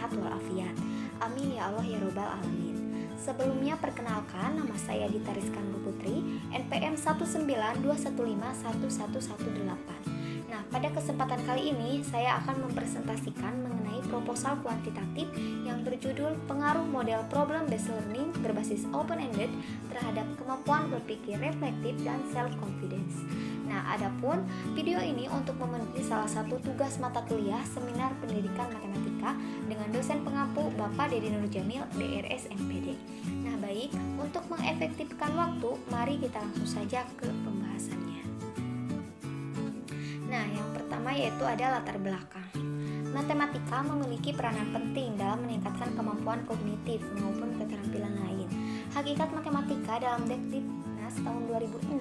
sehat walafiat. Amin ya Allah ya Robbal Alamin. Sebelumnya perkenalkan, nama saya Dita Rizkan Putri, NPM 192151118. Nah, pada kesempatan kali ini saya akan mempresentasikan mengenai proposal kuantitatif yang berjudul Pengaruh Model Problem-Based Learning berbasis Open-Ended terhadap kemampuan berpikir reflektif dan self-confidence. Nah, adapun video ini untuk memenuhi salah satu tugas mata kuliah Seminar Pendidikan Matematika dengan dosen pengampu Bapak Dedi Nurjamil, DRS MPD. Nah, baik, untuk mengefektifkan waktu, mari kita langsung saja ke pembahasannya. Nah, yang pertama yaitu ada latar belakang. Matematika memiliki peranan penting dalam meningkatkan kemampuan kognitif maupun keterampilan lain. Hakikat matematika dalam Dekdiknas tahun 2006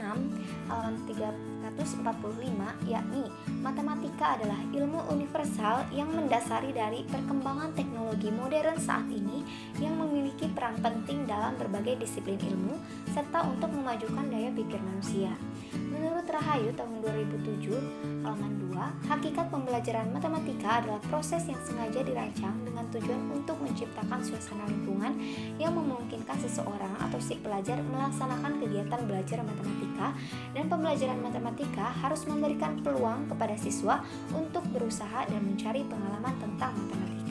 halaman 345 yakni matematika adalah ilmu universal yang mendasari dari perkembangan teknologi modern saat ini yang memiliki peran penting dalam berbagai disiplin ilmu serta untuk memajukan daya pikir manusia. Menurut Rahayu tahun 2007 halaman 2, hakikat pembelajaran matematika adalah proses yang sengaja dirancang dengan tujuan untuk menciptakan suasana lingkungan yang memungkinkan seseorang atau si pelajar melaksanakan kegiatan belajar matematika, dan pembelajaran matematika harus memberikan peluang kepada siswa untuk berusaha dan mencari pengalaman tentang matematika.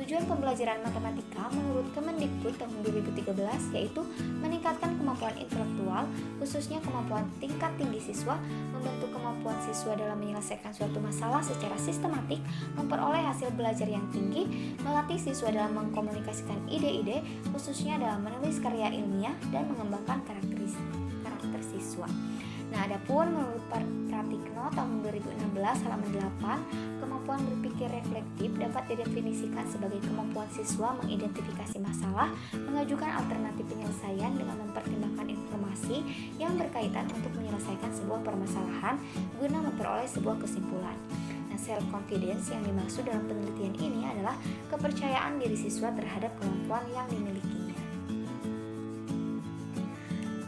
Tujuan pembelajaran matematika menurut Kemendikbud tahun 2013 yaitu meningkatkan kemampuan intelektual, khususnya kemampuan tingkat tinggi siswa, membentuk kemampuan siswa dalam menyelesaikan suatu masalah secara sistematik, memperoleh hasil belajar yang tinggi, melatih siswa dalam mengkomunikasikan ide-ide, khususnya dalam menulis karya ilmiah, dan mengembangkan karakter siswa. Nah, adapun menurut Pratikno tahun 2016 halaman 8, kemampuan berpikir reflektif dapat didefinisikan sebagai kemampuan siswa mengidentifikasi masalah, mengajukan alternatif penyelesaian dengan mempertimbangkan informasi yang berkaitan untuk menyelesaikan sebuah permasalahan guna memperoleh sebuah kesimpulan. Nah, self-confidence yang dimaksud dalam penelitian ini adalah kepercayaan diri siswa terhadap kemampuan yang dimilikinya.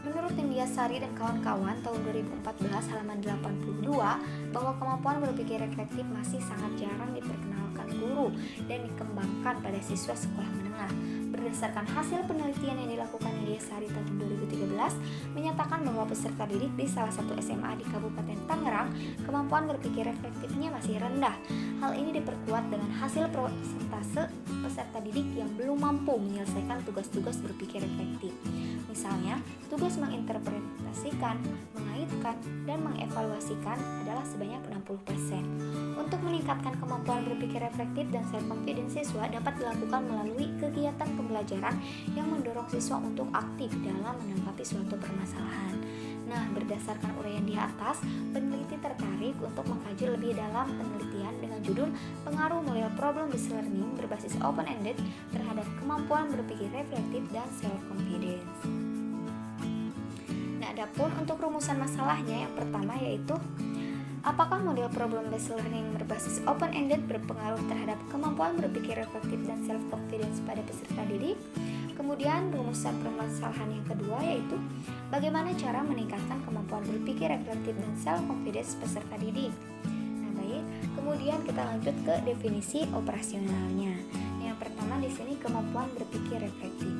Menurut Indiasari dan kawan-kawan tahun 2014 halaman 82 bahwa kemampuan berpikir reflektif masih sangat jarang diperkenalkan guru dan dikembangkan pada siswa sekolah menengah. Berdasarkan hasil penelitian yang dilakukan Indiasari tahun 2013 menyatakan bahwa peserta didik di salah satu SMA di Kabupaten Tangerang kemampuan berpikir reflektifnya masih rendah. Hal ini diperkuat dengan hasil persentase peserta didik yang belum mampu menyelesaikan tugas-tugas berpikir reflektif. Misalnya, tugas menginterpretasikan, mengaitkan, dan mengevaluasikan adalah sebanyak 60%. Untuk meningkatkan kemampuan berpikir reflektif dan self-confidence siswa dapat dilakukan melalui kegiatan pembelajaran yang mendorong siswa untuk aktif dalam menanggapi suatu permasalahan. Nah, berdasarkan uraian di atas, peneliti tertarik untuk mengkaji lebih dalam penelitian dengan judul Pengaruh Model Problem-Based Learning berbasis Open-Ended terhadap kemampuan berpikir reflektif dan self-confidence. Nah, adapun untuk rumusan masalahnya yang pertama yaitu apakah model problem-based learning berbasis open-ended berpengaruh terhadap kemampuan berpikir reflektif dan self-confidence pada peserta didik? Kemudian rumusan permasalahan yang kedua yaitu bagaimana cara meningkatkan kemampuan berpikir reflektif dan self-confidence peserta didik. Nah, baik, kemudian kita lanjut ke definisi operasionalnya. Yang pertama di sini kemampuan berpikir reflektif.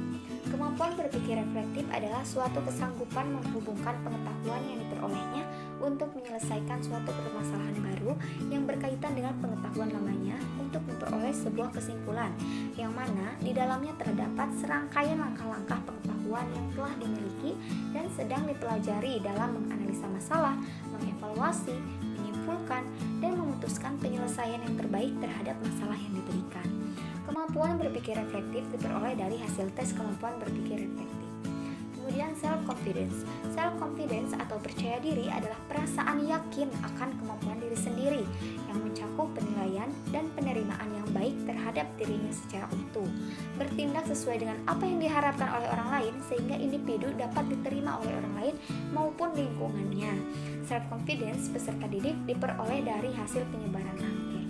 Kemampuan berpikir reflektif adalah suatu kesanggupan menghubungkan pengetahuan yang diperolehnya untuk menyelesaikan suatu permasalahan baru yang berkaitan dengan pengetahuan lamanya untuk memperoleh sebuah kesimpulan, yang mana di dalamnya terdapat serangkaian langkah-langkah pengetahuan yang telah dimiliki dan sedang dipelajari dalam menganalisa masalah, mengevaluasi, menyimpulkan, dan memutuskan penyelesaian yang terbaik terhadap masalah yang diberikan. Kemampuan berpikir reflektif diperoleh dari hasil tes kemampuan berpikir reflektif. Kemudian self-confidence. Self-confidence atau percaya diri adalah perasaan yakin akan kemampuan diri sendiri yang mencakup penilaian dan penerimaan yang baik terhadap dirinya secara utuh. Bertindak sesuai dengan apa yang diharapkan oleh orang lain sehingga individu dapat diterima oleh orang lain maupun lingkungannya. Self-confidence peserta didik diperoleh dari hasil penyebaran angket.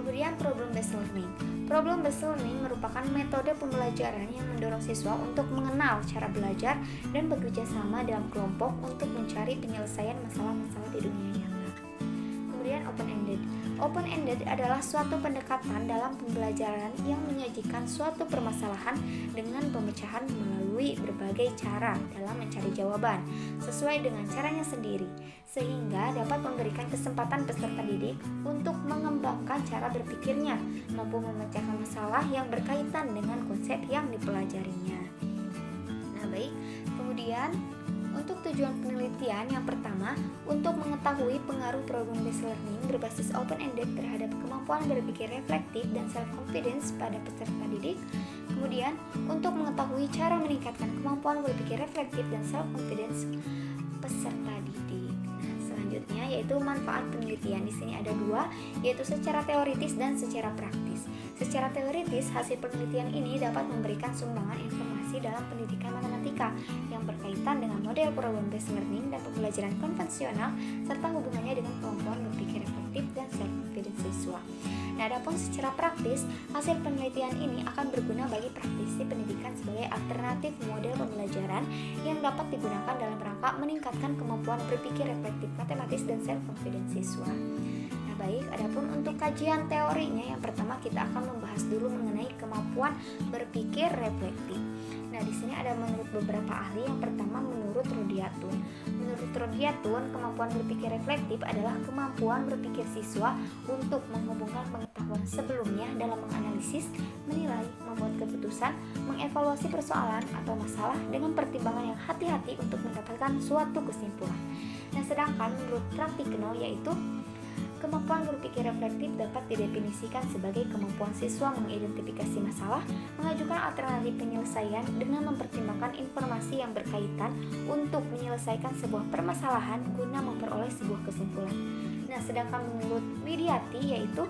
Kemudian problem-based learning. Problem-based learning merupakan metode pembelajaran yang mendorong siswa untuk mengenal cara belajar dan bekerja sama dalam kelompok untuk mencari penyelesaian masalah-masalah di dunia nyata. Kemudian open-ended. Open-ended adalah suatu pendekatan dalam pembelajaran yang menyajikan suatu permasalahan dengan pemecahan melalui berbagai cara dalam mencari jawaban sesuai dengan caranya sendiri, sehingga dapat memberikan kesempatan peserta didik untuk mengembangkan cara berpikirnya, mampu memecahkan masalah yang berkaitan dengan konsep yang dipelajarinya. Nah, baik. Kemudian untuk tujuan penelitian yang pertama, untuk mengetahui pengaruh problem-based learning berbasis open-ended terhadap kemampuan berpikir reflektif dan self-confidence pada peserta didik. Kemudian, untuk mengetahui cara meningkatkan kemampuan berpikir reflektif dan self-confidence peserta didik. Nah, selanjutnya yaitu manfaat penelitian. Di sini ada dua, yaitu secara teoritis dan secara praktis. Secara teoritis, hasil penelitian ini dapat memberikan sumbangan informasi dalam pendidikan matematika yang berkaitan dengan model problem-based learning dan pembelajaran konvensional serta hubungannya dengan kemampuan berpikir reflektif dan self-confidence siswa. Nah, adapun secara praktis, hasil penelitian ini akan berguna bagi praktisi pendidikan sebagai alternatif model pembelajaran yang dapat digunakan dalam rangka meningkatkan kemampuan berpikir reflektif matematis dan self-confidence siswa. Baik, adapun untuk kajian teorinya, yang pertama kita akan membahas dulu mengenai kemampuan berpikir reflektif. Nah, di sini ada menurut beberapa ahli. Yang pertama menurut Rodiatun. Menurut Rodiatun, kemampuan berpikir reflektif adalah kemampuan berpikir siswa untuk menghubungkan pengetahuan sebelumnya dalam menganalisis, menilai, membuat keputusan, mengevaluasi persoalan atau masalah dengan pertimbangan yang hati-hati untuk mendapatkan suatu kesimpulan. Nah, sedangkan menurut Pratikno, yaitu kemampuan berpikir reflektif dapat didefinisikan sebagai kemampuan siswa mengidentifikasi masalah, mengajukan alternatif penyelesaian dengan mempertimbangkan informasi yang berkaitan untuk menyelesaikan sebuah permasalahan guna memperoleh sebuah kesimpulan. Nah, sedangkan menurut Widiati, yaitu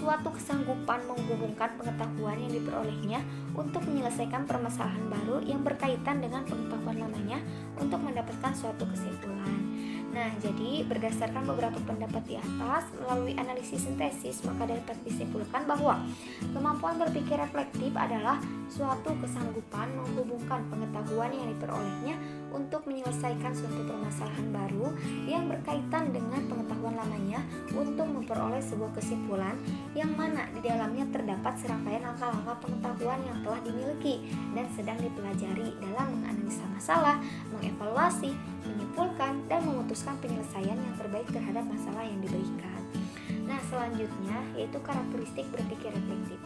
suatu kesanggupan menghubungkan pengetahuan yang diperolehnya untuk menyelesaikan permasalahan baru yang berkaitan dengan pengetahuan lamanya untuk mendapatkan suatu kesimpulan. Nah, jadi berdasarkan beberapa pendapat di atas, melalui analisis sintesis, maka dapat disimpulkan bahwa kemampuan berpikir reflektif adalah suatu kesanggupan menghubungkan pengetahuan yang diperolehnya untuk menyelesaikan suatu permasalahan baru yang berkaitan dengan pengetahuan lamanya untuk memperoleh sebuah kesimpulan yang mana di dalamnya terdapat serangkaian langkah-langkah pengetahuan yang telah dimiliki dan sedang dipelajari dalam menganalisa masalah, mengevaluasi, menyimpulkan, dan memutuskan penyelesaian yang terbaik terhadap masalah yang diberikan. Nah, selanjutnya yaitu karakteristik berpikir reflektif.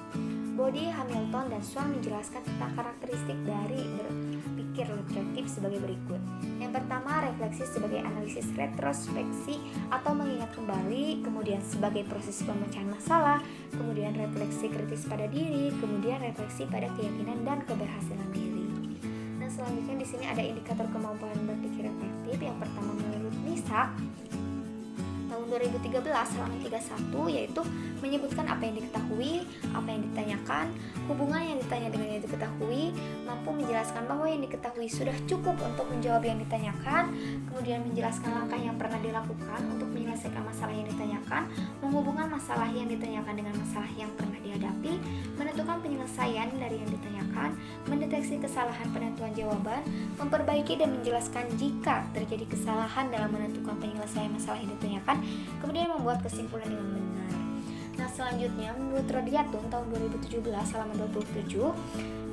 Body, Hamilton, dan Swan menjelaskan tentang karakteristik dari berpikir reflektif sebagai berikut. Yang pertama, refleksi sebagai analisis retrospeksi atau mengingat kembali, kemudian sebagai proses pemecahan masalah, kemudian refleksi kritis pada diri, kemudian refleksi pada keyakinan dan keberhasilan diri. Nah, selanjutnya di sini ada indikator kemampuan berpikir reflektif. Yang pertama menurut Nisa tahun 2013 halaman 31, yaitu menyebutkan apa yang diketahui, apa yang ditanyakan, hubungan yang ditanya dengan yang diketahui, mampu menjelaskan bahwa yang diketahui sudah cukup untuk menjawab yang ditanyakan, kemudian menjelaskan langkah yang pernah dilakukan untuk menyelesaikan masalah yang ditanyakan, menghubungkan masalah yang ditanyakan dengan masalah yang pernah dihadapi, menentukan penyelesaian dari yang ditanyakan, mendeteksi kesalahan penentuan jawaban, memperbaiki dan menjelaskan jika terjadi kesalahan dalam menentukan penyelesaian masalah yang ditanyakan, kemudian membuat kesimpulan dengan benar. Nah, selanjutnya menurut Rodiatun tahun 2017 halaman 27,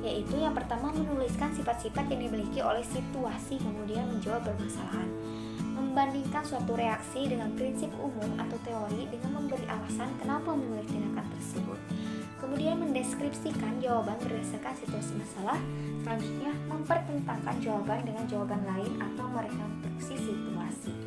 yaitu yang pertama menuliskan sifat-sifat yang dimiliki oleh situasi kemudian menjawab permasalahan, membandingkan suatu reaksi dengan prinsip umum atau teori dengan memberi alasan kenapa memilih tindakan tersebut, kemudian mendeskripsikan jawaban berdasarkan situasi masalah, selanjutnya mempertentangkan jawaban dengan jawaban lain atau merekonstruksi situasi.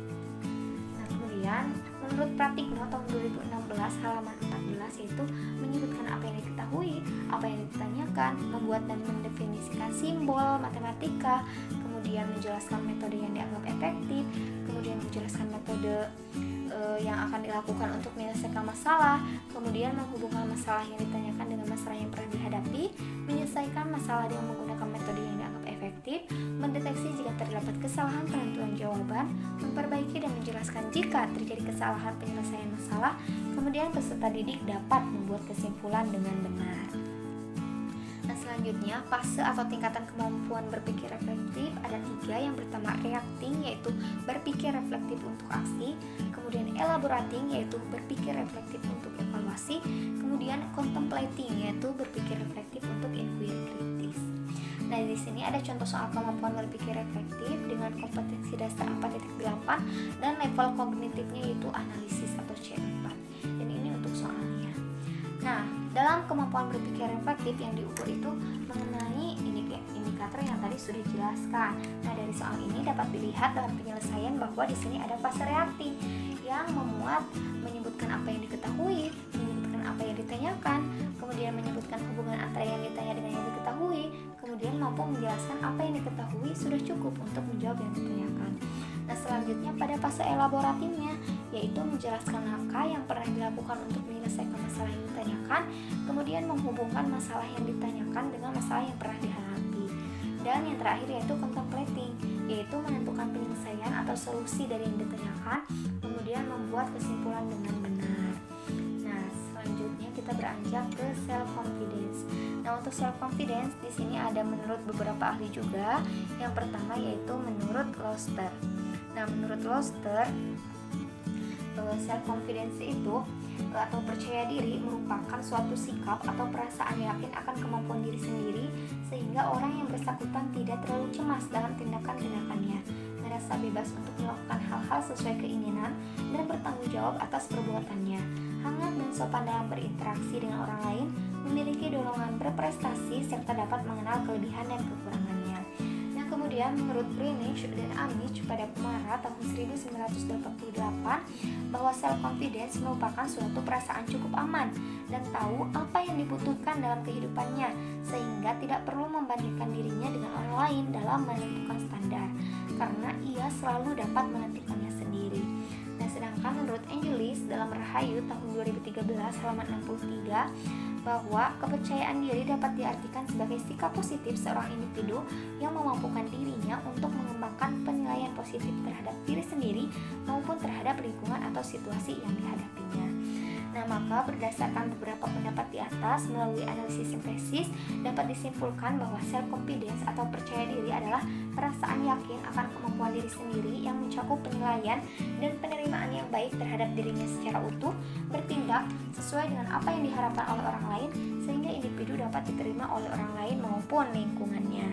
Nah, kemudian menurut Pratikno tahun 2016 halaman 14, yaitu menyebutkan apa yang diketahui, apa yang ditanyakan, membuat dan mendefinisikan simbol matematika, kemudian menjelaskan metode yang dianggap efektif, kemudian menjelaskan metode yang akan dilakukan untuk menyelesaikan masalah, kemudian menghubungkan masalah yang ditanyakan dengan masalah yang pernah dihadapi, menyelesaikan masalah dengan menggunakan metode yang dianggap efektif, mendeteksi jika terdapat kesalahan penentuan jawaban, memperbaiki dan menjelaskan jika terjadi kesalahan penyelesaian masalah, kemudian peserta didik dapat membuat kesimpulan dengan benar. Nah, Selanjutnya, fase atau tingkatan kemampuan berpikir reflektif ada 3. Yang pertama reacting, yaitu berpikir reflektif untuk aksi. Kemudian elaborating, yaitu berpikir reflektif untuk evaluasi. Kemudian contemplating, yaitu berpikir reflektif untuk inquiry kritis. Nah, di sini ada contoh soal kemampuan berpikir reflektif dengan kompetensi dasar 4.8 dan level kognitifnya yaitu analisis atau C4. Dan ini untuk soalnya. Nah, dalam kemampuan berpikir reflektif yang diukur itu mengenai indikator yang tadi sudah dijelaskan. Nah, dari soal ini dapat dilihat dalam penyelesaian bahwa di sini ada fase reaktif yang menyebutkan apa yang diketahui, menyebutkan apa yang ditanyakan, kemudian menyebutkan hubungan antara yang ditanya dengan yang diketahui, kemudian mampu menjelaskan apa yang diketahui sudah cukup untuk menjawab yang ditanyakan. Nah, selanjutnya pada fase elaboratifnya, yaitu menjelaskan langkah yang pernah dilakukan untuk menyelesaikan masalah yang ditanyakan, kemudian menghubungkan masalah yang ditanyakan dengan masalah yang pernah dihadapi. Dan yang terakhir yaitu contemplating, yaitu menentukan penyelesaian atau solusi dari yang ditanyakan, kemudian membuat kesimpulan dengan benar. Nah, selanjutnya kita beranjak ke self confidence. Nah, untuk self confidence di sini ada menurut beberapa ahli juga. Yang pertama yaitu menurut Loster. Nah, menurut Loster, self confidence itu atau percaya diri merupakan suatu sikap atau perasaan yakin akan kemampuan diri sendiri sehingga orang yang bersangkutan tidak terlalu cemas dalam tindakan-tindakannya, merasa bebas untuk melakukan hal-hal sesuai keinginan dan bertanggung jawab atas perbuatannya, hangat dan sopan dalam berinteraksi dengan orang lain, memiliki dorongan berprestasi serta dapat mengenal kelebihan dan kekurangannya. Kemudian menurut Greenwich dan Amish pada Maret tahun 1988 bahwa self confidence merupakan suatu perasaan cukup aman dan tahu apa yang dibutuhkan dalam kehidupannya sehingga tidak perlu membandingkan dirinya dengan orang lain dalam menentukan standar karena ia selalu dapat menentukannya sendiri. Nah, sedangkan menurut Angelis dalam Rahayu tahun 2013 halaman 63 bahwa kepercayaan diri dapat diartikan sebagai sikap positif seorang individu yang memampukan dirinya untuk mengembangkan penilaian positif terhadap diri sendiri maupun terhadap lingkungan atau situasi yang dihadapinya. Nah, maka berdasarkan beberapa pendapat di atas melalui analisis sintesis dapat disimpulkan bahwa self confidence atau percaya diri adalah perasaan yakin akan kemampuan diri sendiri yang mencakup penilaian dan penerimaan yang baik terhadap dirinya secara utuh, bertindak sesuai dengan apa yang diharapkan oleh orang lain sehingga individu dapat diterima oleh orang lain maupun lingkungannya.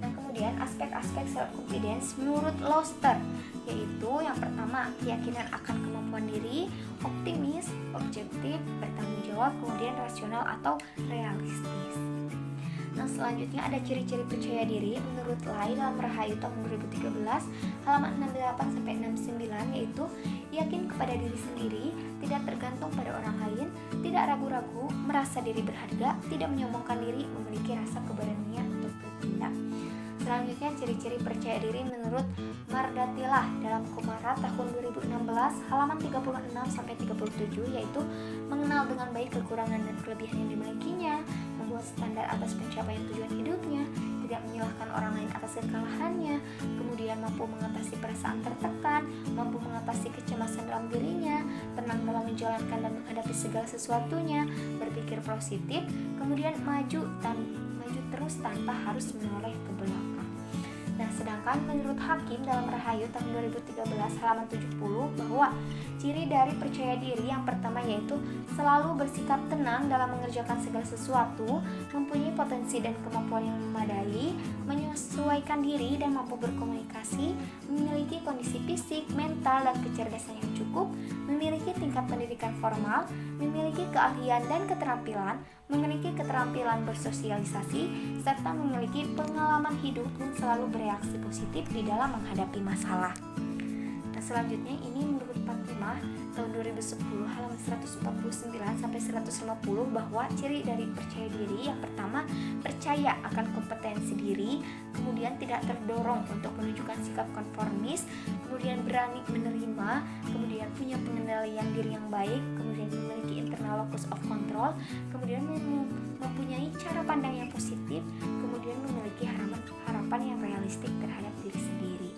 Nah, kemudian aspek-aspek self confidence menurut Loster yaitu yang pertama keyakinan akan kemampuan diri, optimis, objektif, bertanggung jawab, kemudian rasional atau realistis. Nah, selanjutnya ada ciri-ciri percaya diri menurut Lai dalam Rahayu tahun 2013 halaman 68 sampai 69 yaitu yakin kepada diri sendiri, tidak tergantung pada orang lain, tidak ragu-ragu, merasa diri berharga, tidak menyombongkan diri, memiliki rasa keberanian untuk bertindak. Selanjutnya ciri-ciri percaya diri menurut Mardatilah dalam Kumara tahun 2016 halaman 36 sampai 37 yaitu mengenal dengan baik kekurangan dan kelebihan yang dimilikinya, membuat standar atas pencapaian tujuan hidupnya, tidak menyalahkan orang lain atas kekalahannya, kemudian mampu mengatasi perasaan tertekan, mampu mengatasi kecemasan dalam dirinya, tenang dalam menjalankan dan menghadapi segala sesuatunya, berpikir positif, kemudian maju terus tanpa harus menoleh ke belakang. Nah, sedangkan menurut Hakim dalam Rahayu tahun 2013 halaman 70 bahwa ciri dari percaya diri yang pertama yaitu selalu bersikap tenang dalam mengerjakan segala sesuatu, mempunyai potensi dan kemampuan yang memadai, menyesuaikan diri dan mampu berkomunikasi, memiliki kondisi fisik, mental, dan kecerdasan yang cukup, memiliki tingkat pendidikan formal, memiliki keahlian dan keterampilan, memiliki keterampilan bersosialisasi, serta memiliki pengalaman hidup yang selalu bereaksi positif di dalam menghadapi masalah. Nah, selanjutnya ini menurut Fatimah tahun 2010 halaman 149 sampai 150 bahwa ciri dari percaya diri yang pertama percaya akan kompetensi diri, kemudian tidak terdorong untuk menunjukkan sikap konformis, kemudian berani menerima, kemudian punya pengendalian diri yang baik, kemudian memiliki internal locus of control, kemudian mempunyai cara pandang yang positif, kemudian memiliki harapan yang realistik terhadap diri sendiri.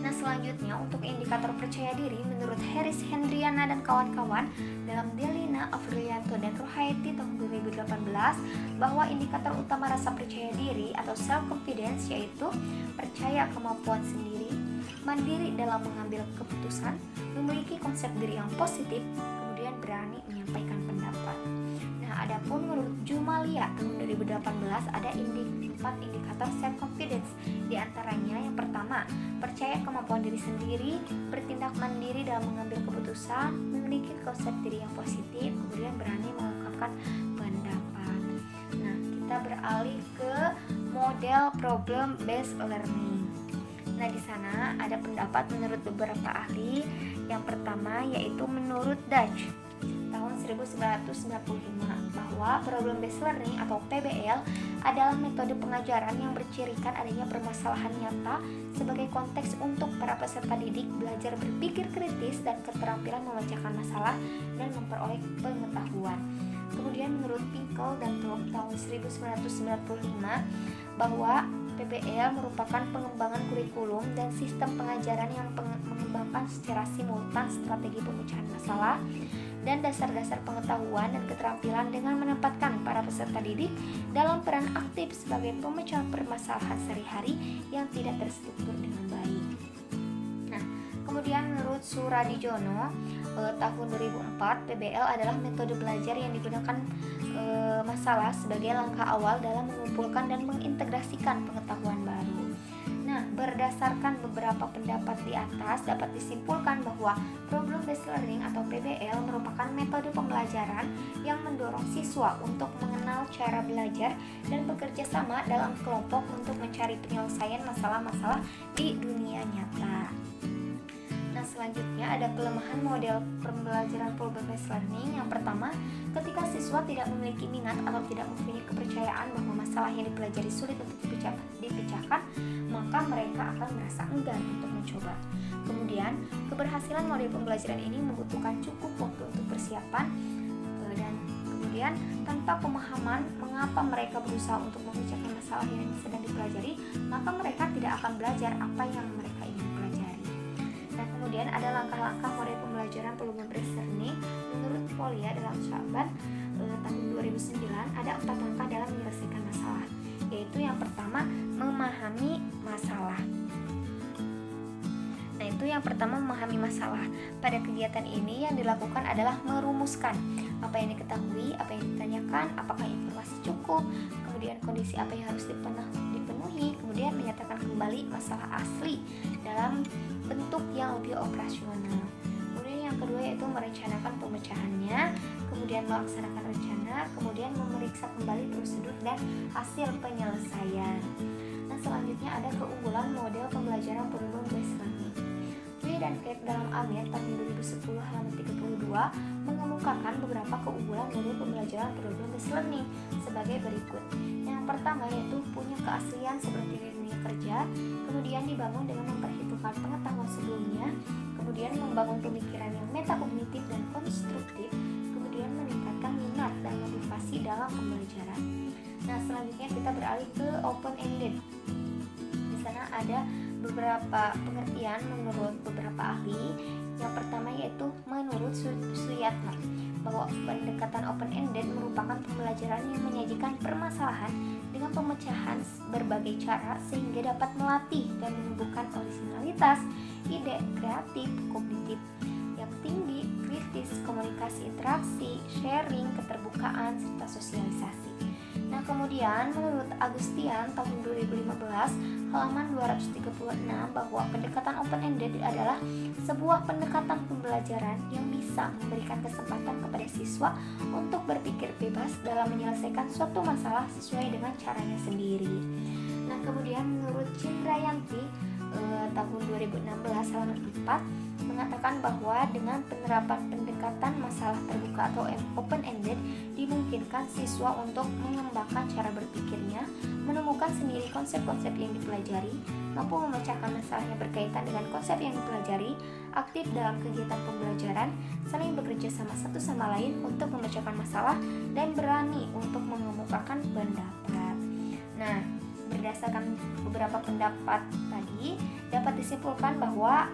Nah, Nah, selanjutnya untuk indikator percaya diri, menurut Harris Hendriana dan kawan-kawan dalam Delina Afrilianto dan Rohaiti tahun 2018, bahwa indikator utama rasa percaya diri atau self confidence yaitu percaya kemampuan sendiri, mandiri dalam mengambil keputusan, memiliki konsep diri yang positif, kemudian berani menyampaikan pendapat. Nah, adapun menurut Jumalia tahun 2018 ada 4 indikator self confidence. Di antaranya yang pertama, percaya kemampuan diri sendiri, bertindak mandiri dalam mengambil keputusan, memiliki konsep diri yang positif, kemudian berani mengungkapkan pendapat. Nah, kita beralih ke model problem based learning. Nah, di sana ada pendapat menurut beberapa ahli. Yang pertama yaitu menurut Dutch tahun 1995 bahwa problem based learning atau PBL adalah metode pengajaran yang bercirikan adanya permasalahan nyata sebagai konteks untuk para peserta didik belajar berpikir kritis dan keterampilan memecahkan masalah dan memperoleh pengetahuan. Kemudian menurut Pinkel dan Thorpe tahun 1995 bahwa PBL merupakan pengembangan kurikulum dan sistem pengajaran yang mengembangkan secara simultan strategi pemecahan masalah dan dasar-dasar pengetahuan dan keterampilan dengan menempatkan para peserta didik dalam peran aktif sebagai pemecah permasalahan sehari-hari yang tidak terstruktur dengan baik. Nah, kemudian menurut Suradijono tahun 2004, PBL adalah metode belajar yang digunakan masalah sebagai langkah awal dalam mengumpulkan dan mengintegrasikan pengetahuan baru. Nah, berdasarkan beberapa pendapat di atas dapat disimpulkan bahwa problem based learning atau PBL merupakan metode pembelajaran yang mendorong siswa untuk mengenal cara belajar dan bekerja sama dalam kelompok untuk mencari penyelesaian masalah-masalah di dunia nyata. Nah, selanjutnya ada kelemahan model pembelajaran problem based learning. Yang pertama, ketika siswa tidak memiliki minat atau tidak mempunyai kepercayaan bahwa masalah yang dipelajari sulit untuk dipecahkan, maka mereka akan merasa enggan untuk mencoba. Kemudian, keberhasilan model pembelajaran ini membutuhkan cukup waktu untuk persiapan dan kemudian tanpa pemahaman mengapa mereka berusaha untuk memecahkan masalah yang sedang dipelajari, maka mereka tidak akan belajar apa yang mereka ingin pelajari. Nah, kemudian ada langkah-langkah model pembelajaran problem based learning menurut Polia dalam Syaban tahun 2009. Ada 4 langkah dalam menyelesaikan masalah, yaitu yang pertama, memahami masalah. Nah, itu yang pertama, memahami masalah. Pada kegiatan ini yang dilakukan adalah merumuskan apa yang diketahui, apa yang ditanyakan, apakah informasi cukup, kemudian kondisi apa yang harus dipenuhi, kemudian menyatakan kembali masalah asli dalam bentuk yang lebih operasional. Kemudian yang kedua yaitu merencanakan pemecahannya, kemudian melaksanakan rencana, kemudian memeriksa kembali prosedur dan hasil penyelesaian. Nah, selanjutnya ada keunggulan model pembelajaran problem based learning. Dwi dan Kate dalam Amir tahun 2010 halaman 32 mengemukakan beberapa keunggulan model pembelajaran problem based learning sebagai berikut. Yang pertama yaitu punya keaslian seperti di dunia kerja, kemudian dibangun dengan memperhitungkan pengetahuan sebelumnya, kemudian membangun pemikiran yang metakognitif dan konstruktif, kemudian meningkatkan minat dan motivasi dalam pembelajaran. Nah, selanjutnya kita beralih ke open-ended. Di sana ada beberapa pengertian menurut beberapa ahli. Yang pertama yaitu menurut Suyatma bahwa pendekatan open-ended merupakan pembelajaran yang menyajikan permasalahan dengan pemecahan berbagai cara sehingga dapat melatih dan menumbuhkan originalitas, ide kreatif, kognitif yang tinggi, kritis, komunikasi interaksi, sharing, keterbukaan, serta sosialisasi. Nah, kemudian menurut Agustian tahun 2015 halaman 236 bahwa pendekatan open-ended adalah sebuah pendekatan pembelajaran yang bisa memberikan kesempatan kepada siswa untuk berpikir bebas dalam menyelesaikan suatu masalah sesuai dengan caranya sendiri. Nah, kemudian menurut Cindrayanti tahun 2016 halaman 4 mengatakan bahwa dengan penerapan pendekatan masalah terbuka atau open-ended dimungkinkan siswa untuk mengembangkan cara berpikirnya, menemukan sendiri konsep-konsep yang dipelajari, mampu memecahkan masalah yang berkaitan dengan konsep yang dipelajari, aktif dalam kegiatan pembelajaran, saling bekerja sama satu sama lain untuk memecahkan masalah, dan berani untuk mengemukakan pendapat. Nah, berdasarkan berdasarkan beberapa pendapat tadi, dapat disimpulkan bahwa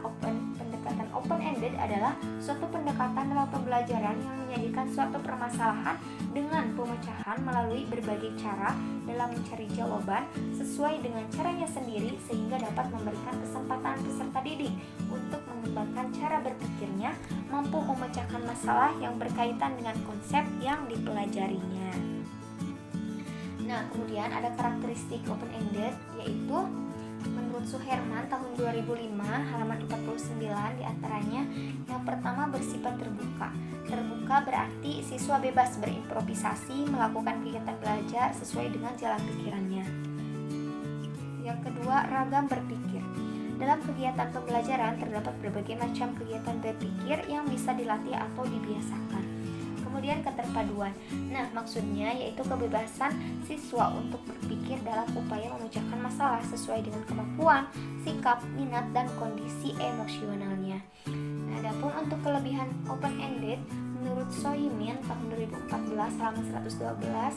pendekatan open-ended adalah suatu pendekatan dalam pembelajaran yang menyajikan suatu permasalahan dengan pemecahan melalui berbagai cara dalam mencari jawaban sesuai dengan caranya sendiri, sehingga dapat memberikan kesempatan peserta didik untuk mengembangkan cara berpikirnya, mampu memecahkan masalah yang berkaitan dengan konsep yang dipelajarinya. Nah, kemudian ada karakteristik open-ended, yaitu menurut Suherman tahun 2005 halaman 49 diantaranya. Yang pertama, bersifat terbuka. Terbuka berarti siswa bebas berimprovisasi melakukan kegiatan belajar sesuai dengan jalan pikirannya. Yang kedua, ragam berpikir. Dalam kegiatan pembelajaran terdapat berbagai macam kegiatan berpikir yang bisa dilatih atau dibiasakan. Kemudian keterpaduan. Nah, maksudnya yaitu kebebasan siswa untuk berpikir dalam upaya memecahkan masalah sesuai dengan kemampuan, sikap, minat, dan kondisi emosionalnya. Nah, adapun untuk kelebihan open-ended, menurut Soimin tahun 2014 halaman 112,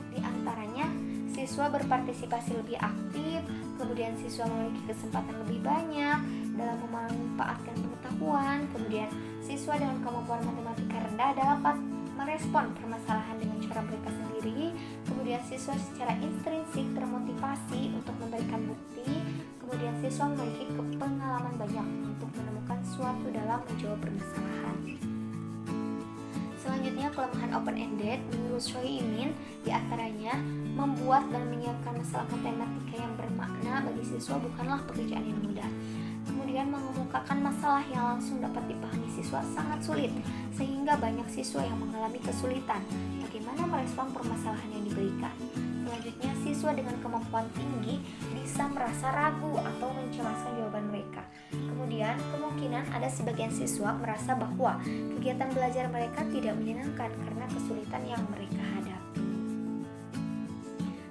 diantaranya siswa berpartisipasi lebih aktif, kemudian siswa memiliki kesempatan lebih banyak dalam memanfaatkan pengetahuan, kemudian siswa dengan kemampuan matematika rendah dapat merespon permasalahan dengan cara mereka sendiri, kemudian siswa secara intrinsik termotivasi untuk memberikan bukti, kemudian siswa memiliki pengalaman banyak untuk menemukan suatu dalam menjawab permasalahan. Selanjutnya, kelemahan open-ended menurut Soimin diantaranya membuat dan menyiapkan masalah matematika yang bermakna bagi siswa bukanlah pekerjaan yang mudah. Kemudian mengemukakan masalah yang langsung dapat dipahami siswa sangat sulit, sehingga banyak siswa yang mengalami kesulitan bagaimana merespon permasalahan yang diberikan. Selanjutnya, siswa dengan kemampuan tinggi bisa merasa ragu atau mencemaskan jawaban mereka. Kemudian, kemungkinan ada sebagian siswa merasa bahwa kegiatan belajar mereka tidak menyenangkan karena kesulitan yang mereka hadapi.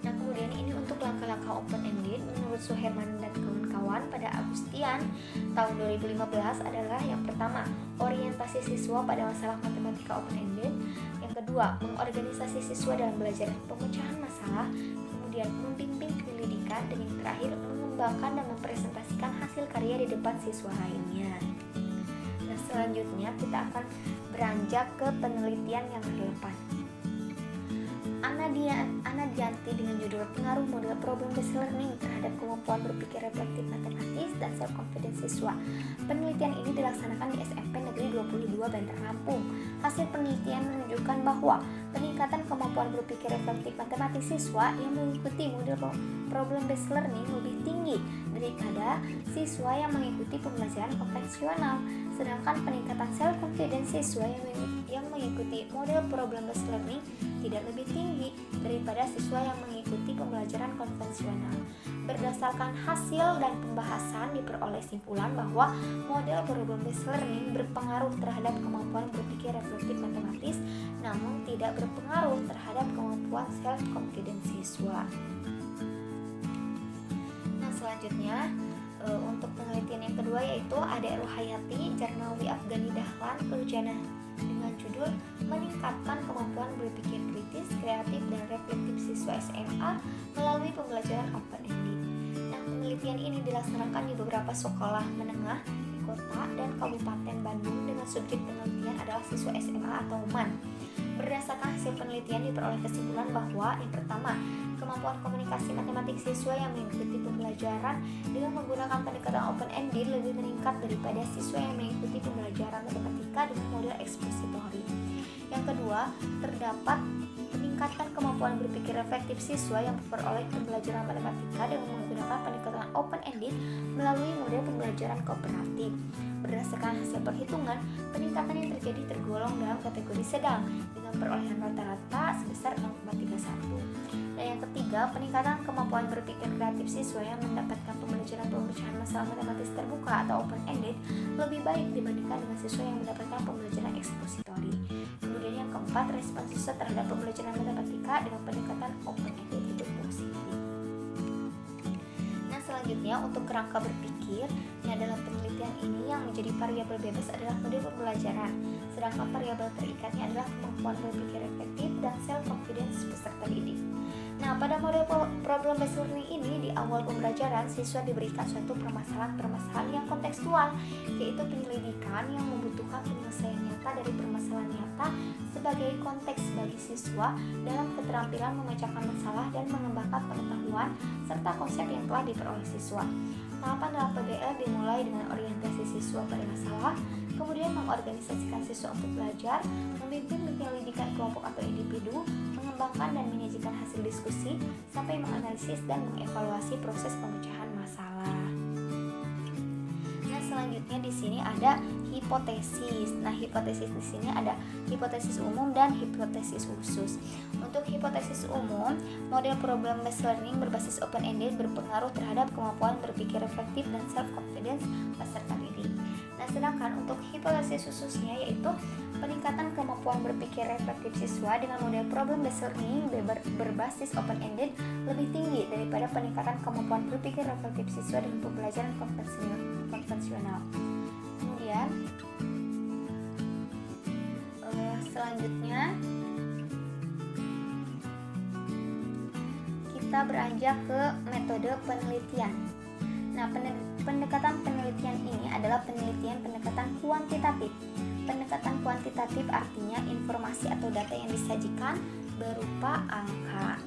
Nah, kemudian ini untuk langkah-langkah open-ended menurut Suherman dan kawan-kawan pada Agustian tahun 2015 adalah: yang pertama, orientasi siswa pada masalah matematika open-ended. Yang kedua, mengorganisasi siswa dalam belajar pemecahan masalah. Kemudian, membimbing penyelidikan. Dan yang terakhir, mengembangkan dan mempresentasikan hasil karya di depan siswa lainnya. Nah, selanjutnya kita akan beranjak ke penelitian yang relevan. Anna Dianti dengan judul Pengaruh Model Problem-Based Learning terhadap Kemampuan Berpikir Reflektif Matematis dan Self-Confidence Siswa. Penelitian ini dilaksanakan di SMP Negeri 22 Bantar Lampung. Hasil penelitian menunjukkan bahwa peningkatan kemampuan berpikir reflektif matematis siswa yang mengikuti model problem-based learning lebih tinggi daripada siswa yang mengikuti pembelajaran konvensional. Sedangkan peningkatan self-confidence siswa yang mengikuti model problem-based learning tidak lebih tinggi daripada siswa yang mengikuti pembelajaran konvensional. Berdasarkan hasil dan pembahasan, diperoleh simpulan bahwa model problem-based learning berpengaruh terhadap kemampuan berpikir reflektif matematis, namun tidak berpengaruh terhadap kemampuan self-confidence siswa. Nah, selanjutnya untuk penelitian yang kedua yaitu Ade Ruhayati, Jarnawi Afghani Dahlan, Lujana dengan judul Meningkatkan Kemampuan Berpikir Kritis, Kreatif, dan Reflektif Siswa SMA melalui Pembelajaran Open-Ended. Nah, penelitian ini dilaksanakan di beberapa sekolah menengah di kota dan kabupaten Bandung dengan subjek penelitian adalah siswa SMA atau MAN. Berdasarkan hasil penelitian diperoleh kesimpulan bahwa yang pertama, kemampuan komunikasi matematik siswa yang mengikuti pembelajaran dengan menggunakan pendekatan open-ended lebih meningkat daripada siswa yang mengikuti pembelajaran matematika dengan model ekspositori. Yang kedua, terdapat peningkatan kemampuan berpikir reflektif siswa yang memperoleh pembelajaran matematika dengan menggunakan pendekatan open-ended melalui model pembelajaran kooperatif. Berdasarkan hasil perhitungan, peningkatan yang terjadi tergolong dalam kategori sedang dengan perolehan rata-rata sebesar 0,31. Dan yang ketiga, peningkatan kemampuan berpikir kreatif siswa yang mendapatkan pembelajaran pemecahan masalah matematis terbuka atau open-ended lebih baik dibandingkan dengan siswa yang mendapatkan pembelajaran ekspositori. Kemudian yang keempat, respon siswa terhadap pembelajaran matematika dengan pendekatan open-ended itu positif. Nah, selanjutnya untuk kerangka berpikir, dalam penelitian ini yang menjadi variabel bebas adalah model pembelajaran, sedangkan variabel terikatnya adalah kemampuan berpikir efektif dan self-confidence peserta didik. Nah, pada model problem based learning ini, di awal pembelajaran siswa diberikan suatu permasalahan yang kontekstual, yaitu penyelidikan yang membutuhkan penyelesaian nyata dari permasalahan nyata sebagai konteks bagi siswa dalam keterampilan memecahkan masalah dan mengembangkan pengetahuan serta konsep yang telah diperoleh siswa. Tahapan dalam PBL dimulai dengan orientasi siswa pada masalah, kemudian mengorganisasikan siswa untuk belajar, memimpin penyelidikan kelompok atau individu, mengembangkan dan menyajikan hasil diskusi, sampai menganalisis dan mengevaluasi proses pemecahan masalah. Nah, selanjutnya di sini ada hipotesis. Nah, hipotesis di sini ada hipotesis umum dan hipotesis khusus. Untuk hipotesis umum, model problem based learning berbasis open ended berpengaruh terhadap kemampuan berpikir reflektif dan self confidence peserta didik. Nah, sedangkan untuk hipotesis khususnya yaitu peningkatan kemampuan berpikir reflektif siswa dengan model problem based learning berbasis open ended lebih tinggi daripada peningkatan kemampuan berpikir reflektif siswa dengan pembelajaran konvensional. Kemudian selanjutnya kita beranjak ke metode penelitian. Nah, pendekatan penelitian ini adalah pendekatan kuantitatif. Pendekatan kuantitatif artinya informasi atau data yang disajikan berupa angka.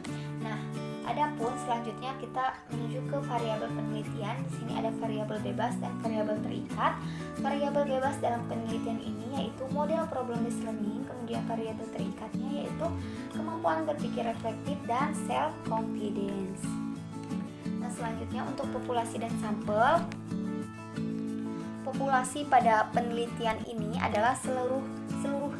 Nah, adapun selanjutnya kita menuju ke variabel penelitian. Di sini ada variabel bebas dan variabel terikat. Variabel bebas dalam penelitian ini yaitu model problem based learning, kemudian variabel terikatnya yaitu kemampuan berpikir reflektif dan self confidence. Nah, selanjutnya untuk populasi dan sampel. Populasi pada penelitian ini adalah seluruh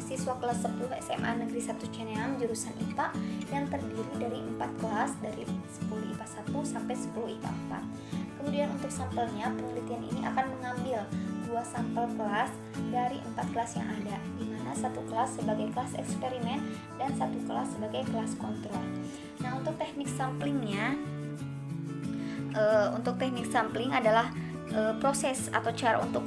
siswa kelas 10 SMA Negeri 1 Cineam jurusan IPA yang terdiri dari 4 kelas dari 10 IPA 1 sampai 10 IPA 4. Kemudian untuk sampelnya, penelitian ini akan mengambil 2 sampel kelas dari 4 kelas yang ada, di mana 1 kelas sebagai kelas eksperimen dan 1 kelas sebagai kelas kontrol. Nah, untuk teknik sampling adalah proses atau cara untuk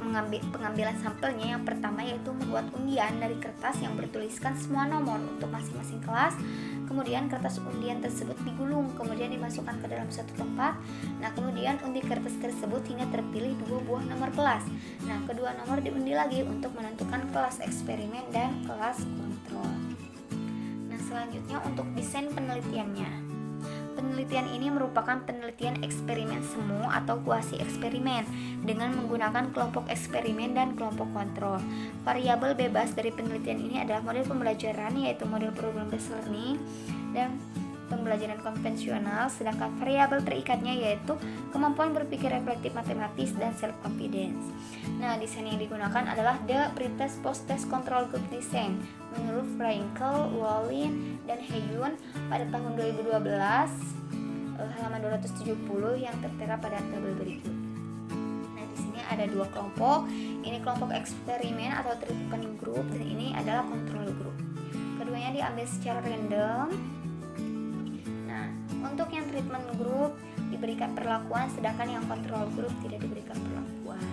pengambilan sampelnya. Yang pertama yaitu membuat undian dari kertas yang bertuliskan semua nomor untuk masing-masing kelas. Kemudian kertas undian tersebut digulung, kemudian dimasukkan ke dalam suatu tempat. Nah, kemudian undi kertas tersebut hingga terpilih 2 buah nomor kelas. Nah, kedua nomor diundi lagi untuk menentukan kelas eksperimen dan kelas kontrol. Nah, selanjutnya untuk desain penelitiannya. Penelitian ini merupakan penelitian eksperimen semu atau kuasi eksperimen dengan menggunakan kelompok eksperimen dan kelompok kontrol. Variabel bebas dari penelitian ini adalah model pembelajaran yaitu model problem based learning dan pembelajaran konvensional, sedangkan variabel terikatnya yaitu kemampuan berpikir reflektif matematis dan self confidence. Nah, desain yang digunakan adalah the pretest post-test control group design menurut Frankel, Wallin, dan Heyun pada tahun 2012, halaman 270 yang tertera pada tabel berikut. Nah, di sini ada 2 kelompok. Ini kelompok eksperimen atau treatment group dan ini adalah control group. Keduanya diambil secara random. Untuk yang treatment group diberikan perlakuan, sedangkan yang control group tidak diberikan perlakuan.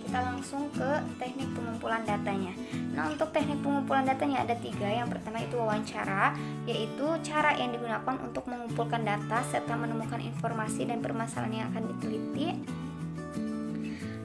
Kita langsung ke teknik pengumpulan datanya. Nah, untuk teknik pengumpulan datanya ada 3. Yang pertama itu wawancara, yaitu cara yang digunakan untuk mengumpulkan data serta menemukan informasi dan permasalahan yang akan diteliti.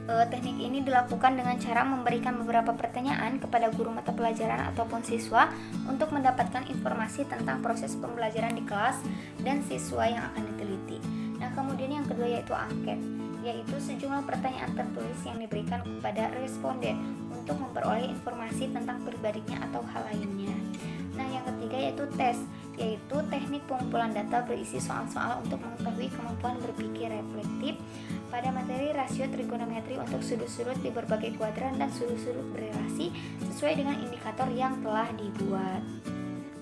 Teknik ini dilakukan dengan cara memberikan beberapa pertanyaan kepada guru mata pelajaran ataupun siswa untuk mendapatkan informasi tentang proses pembelajaran di kelas dan siswa yang akan diteliti. Nah, kemudian yang kedua yaitu angket, yaitu sejumlah pertanyaan tertulis yang diberikan kepada responden untuk memperoleh informasi tentang pribadinya atau hal lainnya. Nah, yang ketiga yaitu tes, yaitu teknik pengumpulan data berisi soal-soal untuk mengetahui kemampuan berpikir reflektif pada materi rasio trigonometri untuk sudut-sudut di berbagai kuadran dan sudut-sudut berelasi sesuai dengan indikator yang telah dibuat.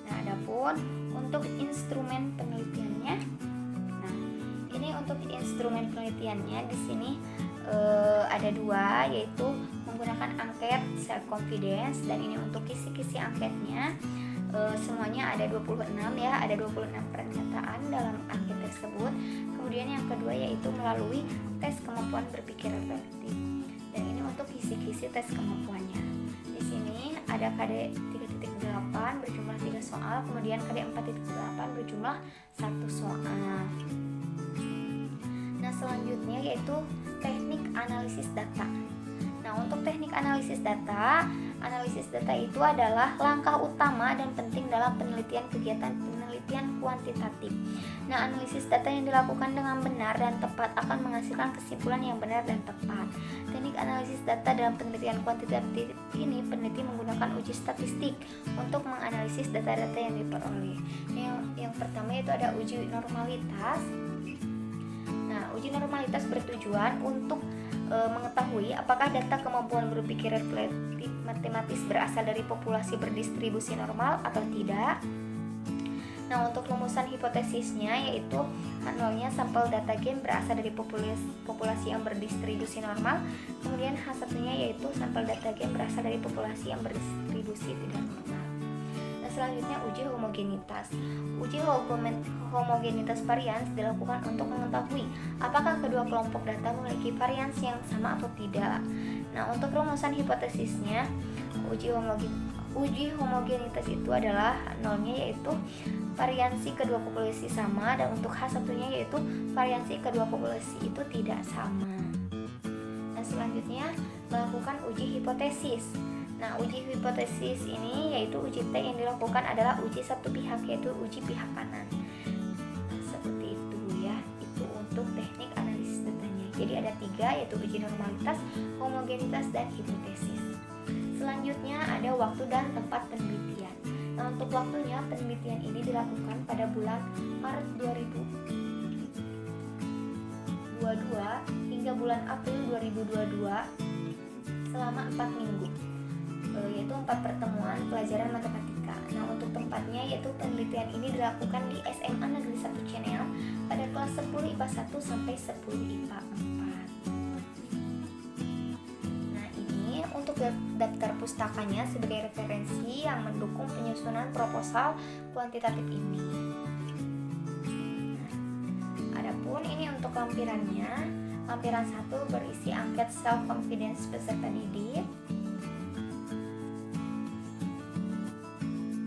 Nah, adapun untuk instrumen penelitiannya, nah ini untuk instrumen penelitiannya di sini ada 2, yaitu menggunakan angket self confidence, dan ini untuk kisi-kisi angketnya. Semuanya ada 26 ya, ada 26 pernyataan dalam angket tersebut. Kemudian yang kedua yaitu melalui tes kemampuan berpikir reflektif. Dan ini untuk kisi-kisi tes kemampuannya. Di sini ada KD 3.2 KD8 berjumlah 3 soal, kemudian KD4.8 berjumlah 1 soal. Nah, selanjutnya yaitu teknik analisis data. Nah, untuk teknik analisis data itu adalah langkah utama dan penting dalam penelitian kegiatan penelitian kuantitatif. Nah, analisis data yang dilakukan dengan benar dan tepat akan menghasilkan kesimpulan yang benar dan tepat. Teknik analisis data dalam penelitian kuantitatif ini, peneliti menggunakan uji statistik untuk menganalisis data-data yang diperoleh. Yang pertama yaitu ada uji normalitas. Nah, uji normalitas bertujuan untuk mengetahui apakah data kemampuan berpikir reflektif matematis berasal dari populasi berdistribusi normal atau tidak. Nah, untuk rumusan hipotesisnya yaitu H0-nya sampel data game berasal dari populasi yang berdistribusi normal, kemudian H1-nya yaitu sampel data game berasal dari populasi yang berdistribusi tidak normal. Nah, selanjutnya uji homogenitas. Uji homogenitas varians dilakukan untuk mengetahui apakah kedua kelompok data memiliki varians yang sama atau tidak. Nah, untuk rumusan hipotesisnya, uji homogenitas itu adalah H0-nya yaitu variansi kedua populasi sama, dan untuk H1-nya yaitu variansi kedua populasi itu tidak sama. Nah, selanjutnya melakukan uji hipotesis. Nah, uji hipotesis ini yaitu uji T yang dilakukan adalah uji satu pihak, yaitu uji pihak kanan. Nah, seperti itu ya, itu untuk teknik analisis datanya. Jadi ada 3, yaitu uji normalitas, homogenitas, dan hipotesis. Selanjutnya ada waktu dan tempat penelitian. Nah, untuk waktunya, penelitian ini dilakukan pada bulan Maret 2022 hingga bulan April 2022 selama 4 minggu, yaitu 4 pertemuan pelajaran matematika. Nah, untuk tempatnya yaitu penelitian ini dilakukan di SMA Negeri 1 Cineam pada kelas 10 IPA 1 sampai 10 IPA 4. Nah, ini untuk daftar pustakanya sebagai referensi yang mendukung penyusunan proposal kuantitatif ini. Nah, adapun ini untuk lampirannya. Lampiran 1 berisi angket self confidence peserta didik.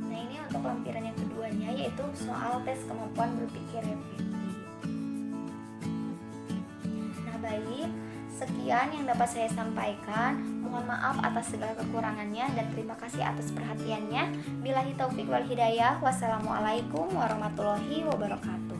Nah, ini untuk lampiran yang keduanya yaitu soal tes kemampuan berpikir reflektif. Nah, baik, sekian yang dapat saya sampaikan. Mohon maaf atas segala kekurangannya dan terima kasih atas perhatiannya. Billahi taufik wal hidayah. Wassalamualaikum warahmatullahi wabarakatuh.